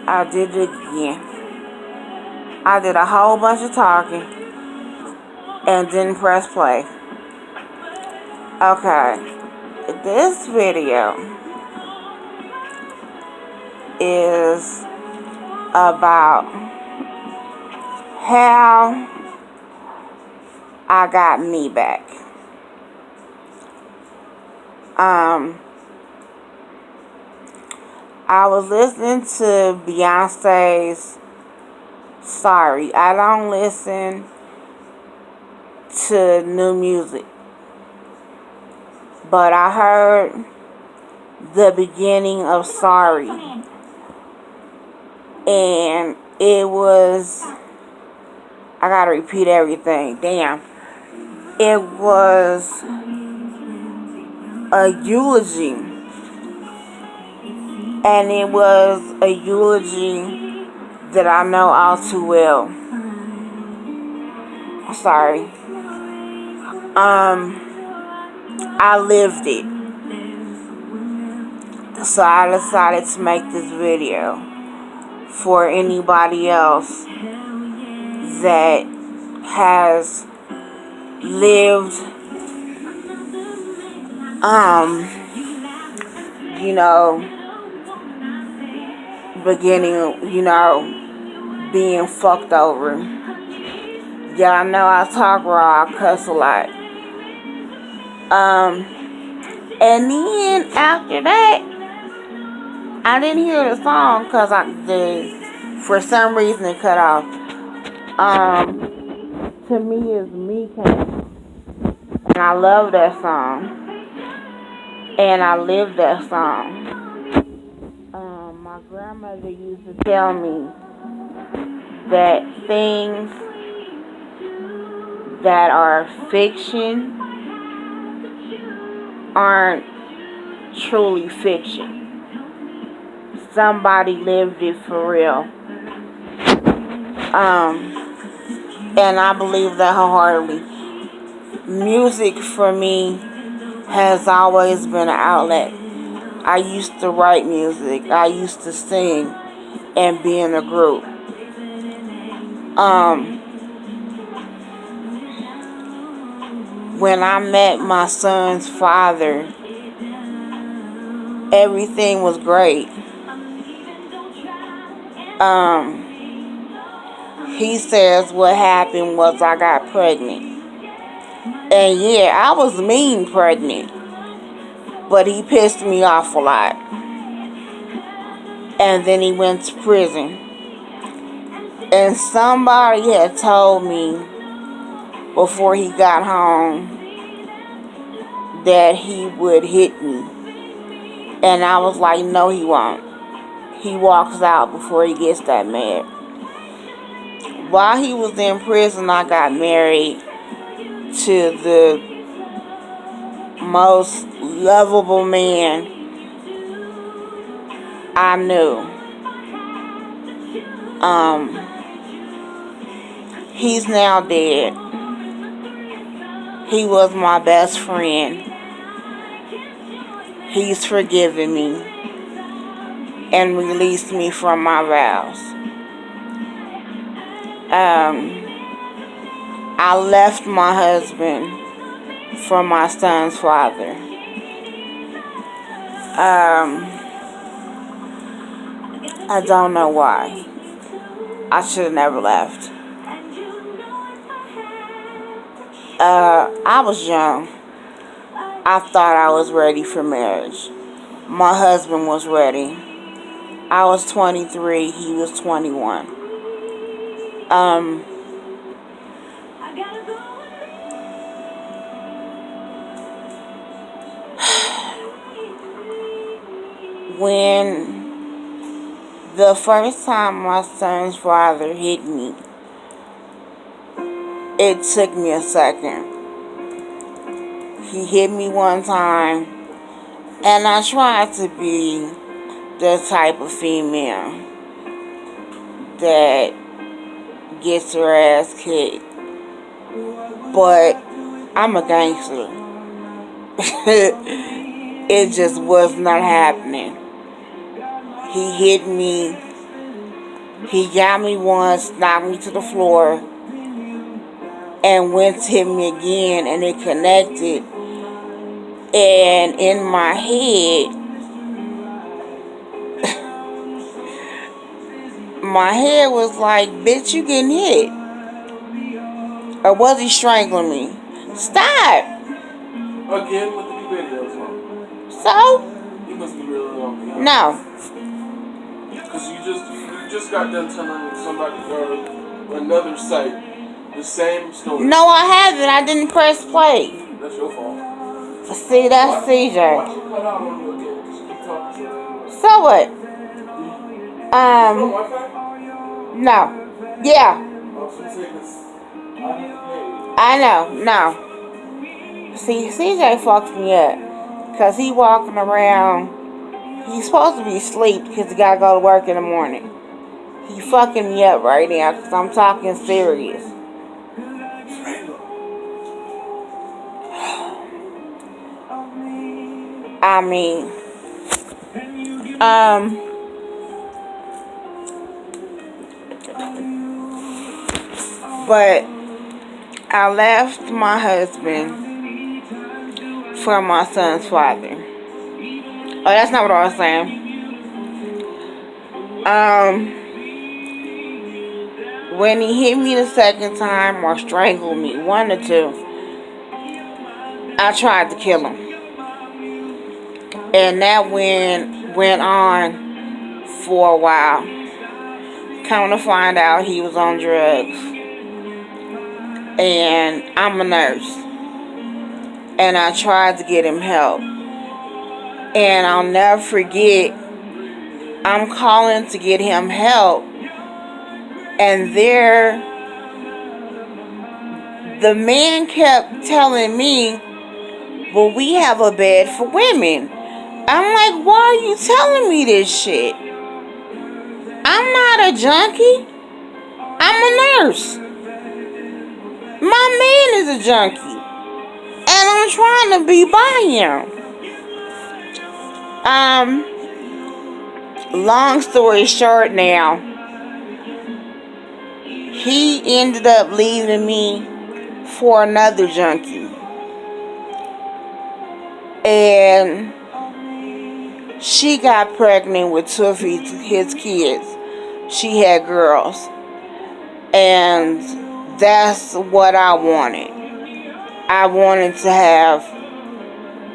I did it again. I did a whole bunch of talking and didn't press play. Okay, this video is about how I got me back. I was listening to Beyonce's Sorry. I don't listen to new music, but I heard the beginning of Sorry, and it was, I gotta repeat everything, damn. It was a eulogy, and it was a eulogy that I know all too well. Sorry. I lived it. So I decided to make this video for anybody else that has lived, being fucked over. Y'all know I talk raw, I cuss a lot. And then after that, I didn't hear the song because for some reason it cut off. To Me Is Me came. And I love that song. And I live that song. My grandmother used to tell me that things that are fiction aren't truly fiction. Somebody lived it for real. And I believe that wholeheartedly. Music for me has always been an outlet. I used to write music. I used to sing and be in a group. When I met my son's father, everything was great. He says what happened was I got pregnant. And yeah, I was mean pregnant. But he pissed me off a lot. And then he went to prison. And somebody had told me before he got home that he would hit me. And I was like, no, he won't. He walks out before he gets that mad. While he was in prison, I got married to the most lovable man I knew. He's now dead. He was my best friend. He's forgiven me and released me from my vows. I left my husband for my son's father. I don't know why. I should have never left. I was young. I thought I was ready for marriage. My husband was ready. I was 23, he was 21. When the first time my son's father hit me, it took me a second. He hit me one time, and I tried to be the type of female that gets her ass kicked. But I'm a gangster. It just was not happening. He hit me He got me once, knocked me to the floor, and went to hit me again, and it connected. And in my head was like, bitch, you getting hit. Or was he strangling me? Stop! Again with the videos, huh? So? You must be really wrong. No. Because you just got done telling somebody or another site the same story. No, I haven't. I didn't press play. That's your fault. See, that's CJ. Why you cut out on you again? Because you keep talking so So what? you on Wi-Fi? No. Yeah. Oh, so I know. No. See, CJ fucks me up. Because he walking around. He's supposed to be asleep because he got to go to work in the morning. He fucking me up right now because I'm talking serious. I mean, but I left my husband for my son's father. Oh, that's not what I was saying. When he hit me the second time or strangled me, one or two, I tried to kill him. And that went on for a while. Come to find out he was on drugs. And I'm a nurse. And I tried to get him help. And I'll never forget, I'm calling to get him help. And the man kept telling me, well, we have a bed for women. I'm like, why are you telling me this shit? I'm not a junkie. I'm a nurse. My man is a junkie. And I'm trying to be by him. Long story short now, he ended up leaving me for another junkie. And she got pregnant with two of his kids. She had girls. And that's what I wanted. I wanted to have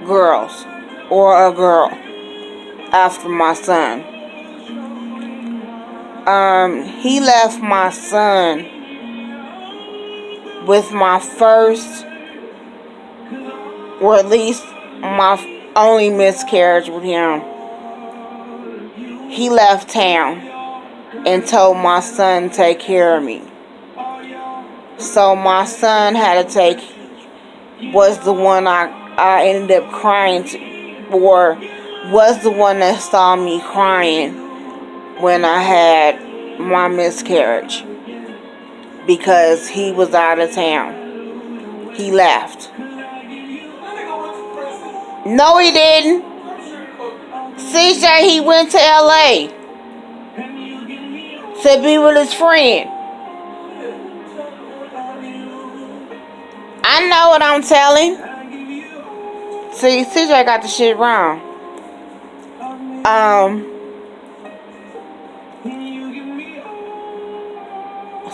girls. Or a girl. After my son. He left my son with my first, or at least my only miscarriage with him. He left town and told my son to take care of me. So my son was the one I ended up crying to, or was the one that saw me crying when I had my miscarriage. Because he was out of town. He left. No, he didn't. CJ, he went to LA to be with his friend. I know what I'm telling. See, CJ got the shit wrong.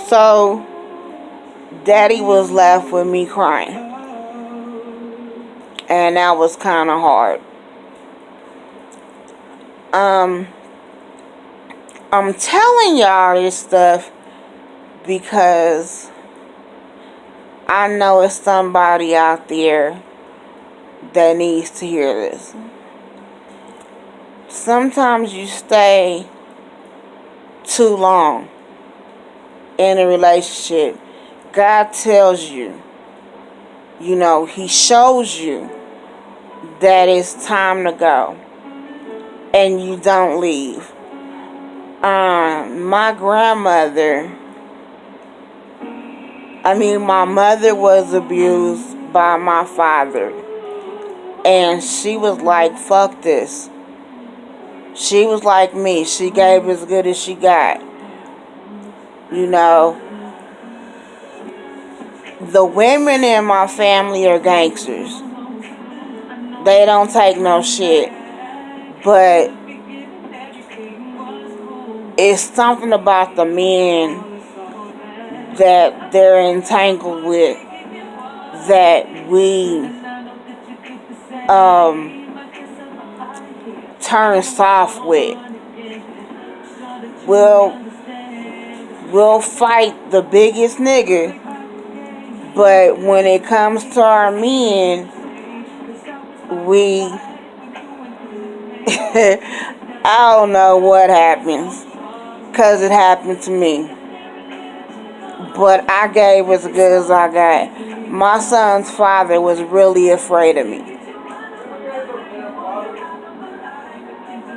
So, Daddy was left with me crying. And that was kind of hard. I'm telling y'all this stuff because I know it's somebody out there that needs to hear this. Sometimes you stay too long in a relationship. God tells you, He shows you that it's time to go. And you don't leave. My mother was abused by my father. And she was like, fuck this. She was like me. She gave as good as she got. You know, the women in my family are gangsters. They don't take no shit. But it's something about the men that they're entangled with that we turn soft with. We'll fight the biggest nigga, but when it comes to our men, we I don't know what happens, cause it happened to me. But I gave as good as I got. My son's father was really afraid of me.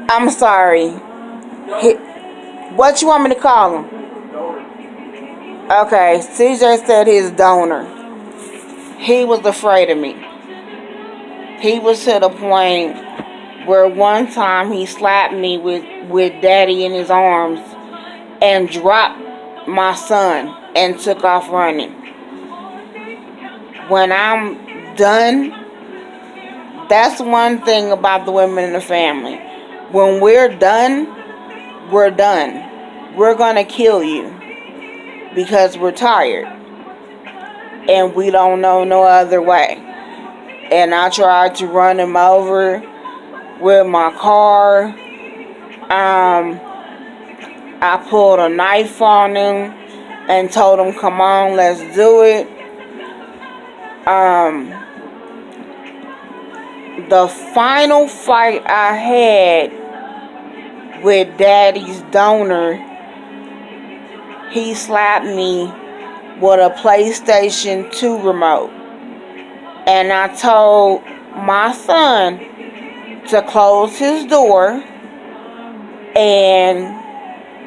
I'm sorry. What you want me to call him? Okay, CJ said his donor. He was afraid of me. He was to the point where one time he slapped me with daddy in his arms and dropped my son and took off running. When I'm done, that's one thing about the women in the family. When we're done, we're done. We're gonna kill you because we're tired and we don't know no other way. And I tried to run him over with my car. I pulled a knife on him and told him, come on, let's do it. The final fight I had with daddy's donor, he slapped me with a PlayStation 2 remote. And I told my son to close his door and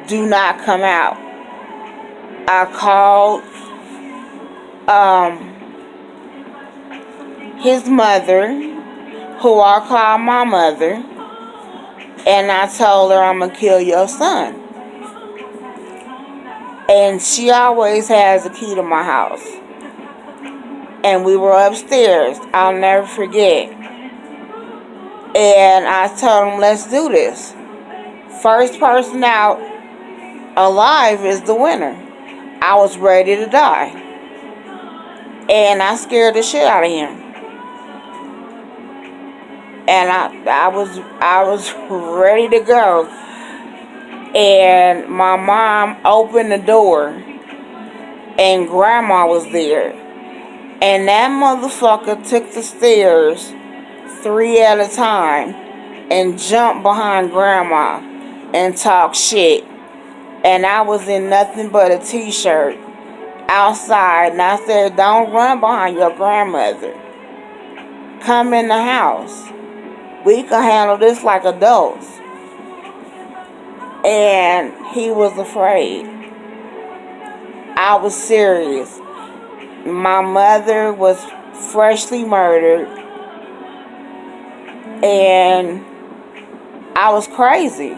do not come out. I called his mother, who I call my mother, and I told her, I'm going to kill your son. And she always has a key to my house. And we were upstairs. I'll never forget. And I told him, let's do this. First person out alive is the winner. I was ready to die. And I scared the shit out of him. And I was ready to go. And my mom opened the door and grandma was there. And that motherfucker took the stairs 3 at a time and jumped behind grandma and talked shit. And I was in nothing but a t-shirt outside. And I said, don't run behind your grandmother. Come in the house. We can handle this like adults. And he was afraid. I was serious. My mother was freshly murdered. And I was crazy.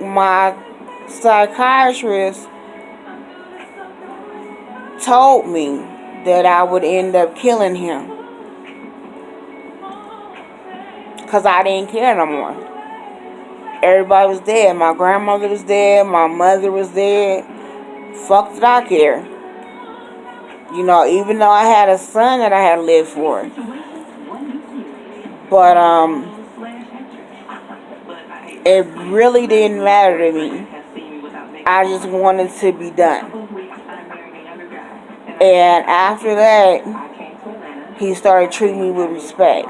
My psychiatrist told me that I would end up killing him. Because I didn't care no more. Everybody was dead. My grandmother was dead. My mother was dead. Fuck did I care? You know, even though I had a son that I had lived for. But, it really didn't matter to me. I just wanted to be done. And after that, he started treating me with respect.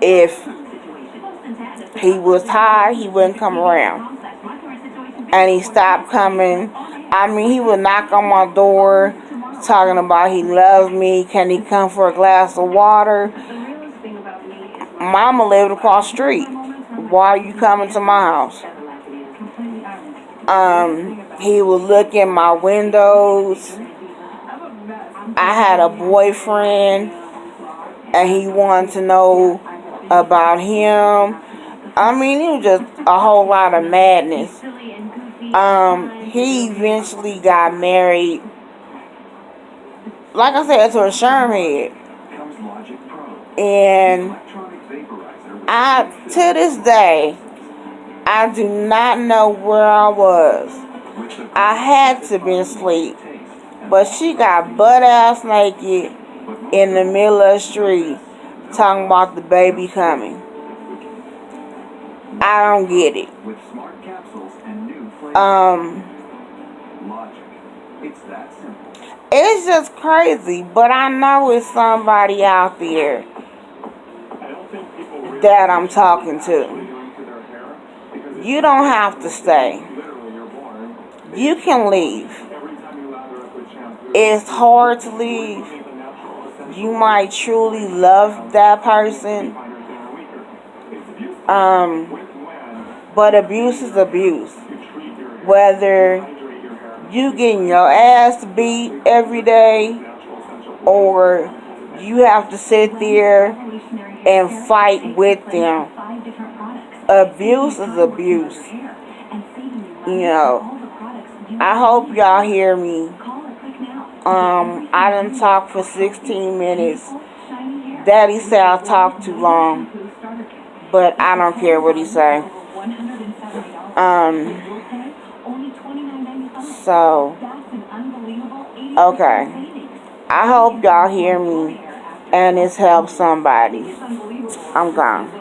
If he was high, he wouldn't come around. And he stopped coming. I mean, he would knock on my door talking about he loved me. Can he come for a glass of water? Mama lived across the street. Why are you coming to my house? He would look in my windows. I had a boyfriend and he wanted to know about him. I mean, it was just a whole lot of madness. He eventually got married, like I said, to a Shermhead. And to this day, I do not know where I was. I had to be asleep. But she got butt ass naked in the middle of the street talking about the baby coming. I don't get it. It's just crazy, but I know it's somebody out there that I'm talking to. You don't have to stay. You can leave. It's hard to leave. You might truly love that person. But abuse is abuse. Whether you getting your ass beat every day or you have to sit there and fight with them. Abuse is abuse. You know, I hope y'all hear me. I done talked for 16 minutes. Daddy said I talked too long, but I don't care what he say. So, okay. I hope y'all hear me and it's helped somebody. I'm gone.